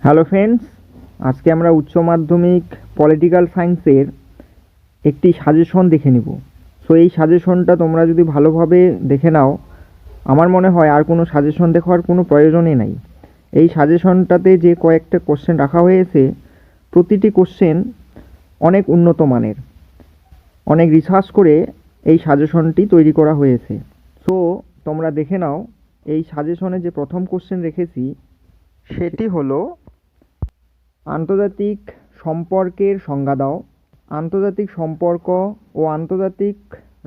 Hello friends, আজকে আমরা উচ্চ মাধ্যমিক পলিটিক্যাল সায়েন্সের একটি সাজেশন দেখে নিব। সো এই সাজেশনটা তোমরা যদি ভালোভাবে দেখে নাও, আমার মনে হয় আর কোনো সাজেশন দেখার কোনো প্রয়োজনই নাই। এই সাজেশনটাতে যে কয়েকটা কোশ্চেন রাখা হয়েছে, প্রতিটি কোশ্চেন অনেক উন্নত মানের, অনেক রিসার্চ করে এই সাজেশনটি তৈরি করা হয়েছে। সো তোমরা দেখে নাও, এই সাজেশনে যে প্রথম কোশ্চেন রেখেছি সেটি হলো আন্তর্জাতিক সম্পর্কের সংজ্ঞা দাও। আন্তর্জাতিক সম্পর্ক ও আন্তর্জাতিক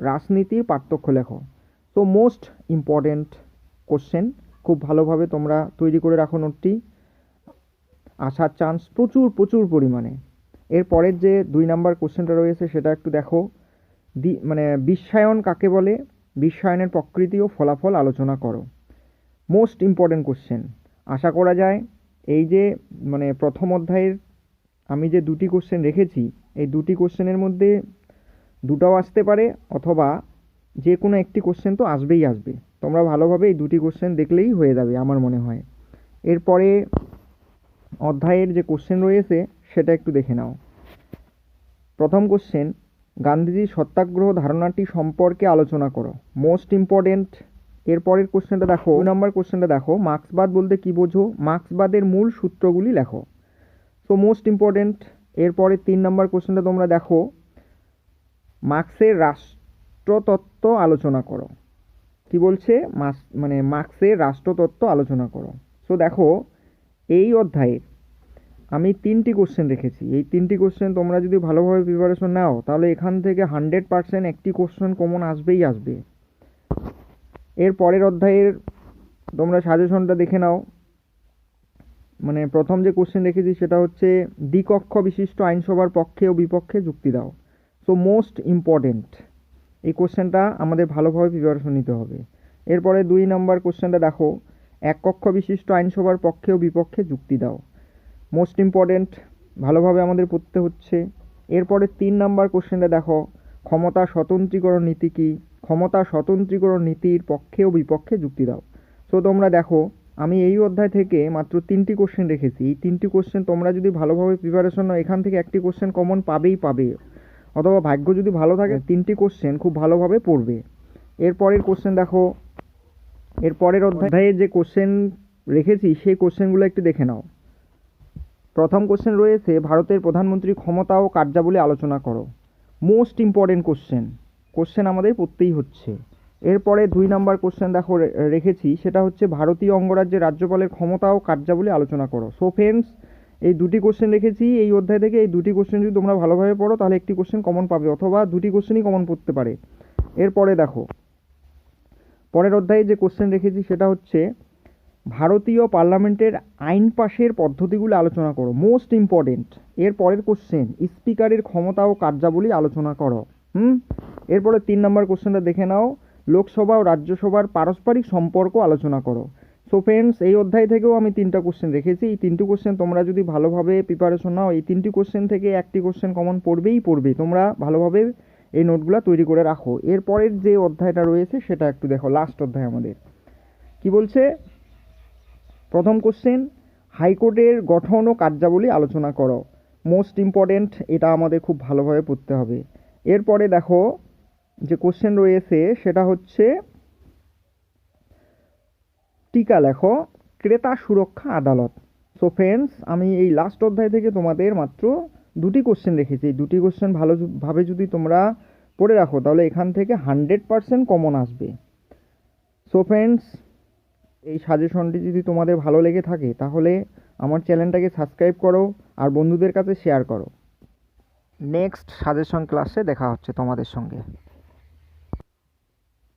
রাজনীতির পার্থক্য লেখো। তো মোস্ট ইম্পর্ট্যান্ট কোশ্চেন, খুব ভালোভাবে তোমরা তৈরি করে রাখো নোটটি, আসার চান্স প্রচুর পরিমাণে। এরপরের যে 2 নাম্বার কোশ্চেনটা রয়েছে সেটা একটু দেখো। বিশ্বায়ন কাকে বলে, বিশ্বায়নের প্রকৃতি ও ফলাফল আলোচনা করো। Most important question. আশা করা যায় এই যে প্রথম অধ্যায়ের আমি যে 2টি কোশ্চেন রেখেছি, এই 2টি কোশ্চেনের মধ্যে 2টাও আসতে পারে, অথবা যে কোনো একটি কোশ্চেন তো আসবেই আসবে। তোমরা ভালোভাবে এই 2টি কোশ্চেন দেখলেই হয়ে যাবে আমার মনে হয়। এরপরে অধ্যায়ের যে কোশ্চেন রয়েছে সেটা একটু দেখে নাও। প্রথম কোশ্চেন, গান্ধীজির সত্যাগ্রহ ধারণাটি সম্পর্কে আলোচনা করো। Most important. এরপরের কোশ্চেনটা দেখো, 2 নাম্বার কোশ্চেনটা দেখো, মার্ক্সবাদ বলতে কী বোঝো, মার্ক্সবাদের মূল সূত্রগুলি লেখো। So most important. এরপরে 3 নাম্বার কোশ্চেনটা তোমরা দেখো, মার্ক্সের রাষ্ট্রতত্ত্ব আলোচনা করো। কি বলছে, মার্ক্সের রাষ্ট্রতত্ত্ব আলোচনা করো। সো দেখো, এই অধ্যায়ে আমি 3টি কোশ্চেন রেখেছি। এই 3টি কোশ্চেন তোমরা যদি ভালোভাবে প্রিপারেশন নাও, তাহলে এখান থেকে 100% একটি কোশ্চেন কমন আসবেই আসবে। এর পরের অধ্যায়ের তোমরা সাজেশনটা দেখে নাও। প্রথম যে কোশ্চেন রেখেছি সেটা হচ্ছে, দ্বিকক্ষ বিশিষ্ট আইনসভার পক্ষে ও বিপক্ষে যুক্তি দাও। সো মোস্ট ইম্পর্টেন্ট, এই কোশ্চেনটা আমাদের ভালোভাবে প্রিপারেশন নিতে হবে। এরপরে 2 নাম্বার কোশ্চেনটা দেখো, এক কক্ষ বিশিষ্ট আইনসভার পক্ষে ও বিপক্ষে যুক্তি দাও। মোস্ট ইম্পর্টেন্ট, ভালোভাবে আমাদের পড়তে হচ্ছে। এরপরে 3 নাম্বার কোশ্চেনটা দেখো, ক্ষমতা স্বতন্ত্রীকরণ নীতি কী, ক্ষমতা স্বতন্ত্রীকরণ নীতির পক্ষে ও বিপক্ষে যুক্তি দাও। সো তোমরা দেখো, আমি এই অধ্যায় থেকে মাত্র 3টি কোশ্চেন রেখেছি। এই 3টি কোশ্চেন তোমরা যদি ভালোভাবে প্রিপারেশন নাও, এখান থেকে একটি কোশ্চেন কমন পাবেই পাবে, অথবা ভাগ্য যদি ভালো থাকে 3টি কোশ্চেন খুব ভালোভাবে পড়বে। এরপরের কোশ্চেন দেখো, এরপরের অধ্যায়ে যে কোশ্চেন রেখেছি সেই কোশ্চেনগুলো একটু দেখে নাও। প্রথম কোশ্চেন রয়েছে, ভারতের প্রধানমন্ত্রীর ক্ষমতা ও কার্যাবলী আলোচনা করো। মোস্ট ইম্পর্টেন্ট কোশ্চেন আমাদের পড়তেই হচ্ছে। এরপরে 2 নাম্বার কোশ্চেন দেখো রেখেছি, সেটা হচ্ছে, ভারতীয় অঙ্গরাজ্যের রাজ্যপালের ক্ষমতা ও কার্যাবলী আলোচনা করো। সো ফ্রেন্ডস, এই 2টি কোশ্চেন রেখেছি এই অধ্যায় থেকে। এই 2টি কোশ্চেন যদি তোমরা ভালোভাবে পড়ো, তাহলে একটি কোশ্চেন কমন পাবে, অথবা 2টি কোশ্চেনই কমন পড়তে পারে। এরপরে দেখো, পরের অধ্যায়ে যে কোশ্চেন রেখেছি সেটা হচ্ছে, ভারতীয় পার্লামেন্টের আইন পাশের পদ্ধতিগুলো আলোচনা করো। Most important. এর পরের কোশ্চেন, স্পিকারের ক্ষমতা ও কার্যাবলী আলোচনা করো। এরপরে 3 নাম্বার কোশ্চেনটা দেখে নাও, লোকসভা ও রাজ্যসভার পারস্পরিক সম্পর্ক আলোচনা করো। সো ফ্রেন্ডস, এই অধ্যায় থেকেও আমি 3টা কোশ্চেন রেখেছি। এই 3টি কোশ্চেন তোমরা যদি ভালোভাবে প্রিপারেশন নাও, এই 3টি কোশ্চেন থেকে একটি কোশ্চেন কমন পড়বেই পড়বে। তোমরা ভালোভাবে এই নোটগুলো তৈরি করে রাখো। এরপরের যে অধ্যায়টা রয়েছে সেটা একটু দেখো, লাস্ট অধ্যায় আমাদের কি বলছে। প্রথম কোশ্চেন, হাইকোর্টের গঠন ও কার্যাবলী আলোচনা করো। মোস্ট ইম্পর্টেন্ট, এটা আমাদের খুব ভালোভাবে পড়তে হবে। এরপরে দেখো, যে কোশ্চেন রয়েছে সেটা হচ্ছে, টিকা লেখো, ক্রেতা সুরক্ষা আদালত। সো ফ্রেন্ডস, আমি এই লাস্ট অধ্যায় থেকে তোমাদের মাত্র 2টি কোশ্চেন রেখেছি। এই 2টি কোশ্চেন ভালোভাবে যদি তোমরা পড়ে রাখো, তাহলে এখান থেকে 100% কমন আসবে। সো ফ্রেন্ডস, এই সাজেশনটি যদি তোমাদের ভালো লেগে থাকে, তাহলে আমার চ্যানেলটাকে সাবস্ক্রাইব করো আর বন্ধুদের কাছে শেয়ার করো। নেক্সট সাজেশন ক্লাসে দেখা হচ্ছে তোমাদের সঙ্গে।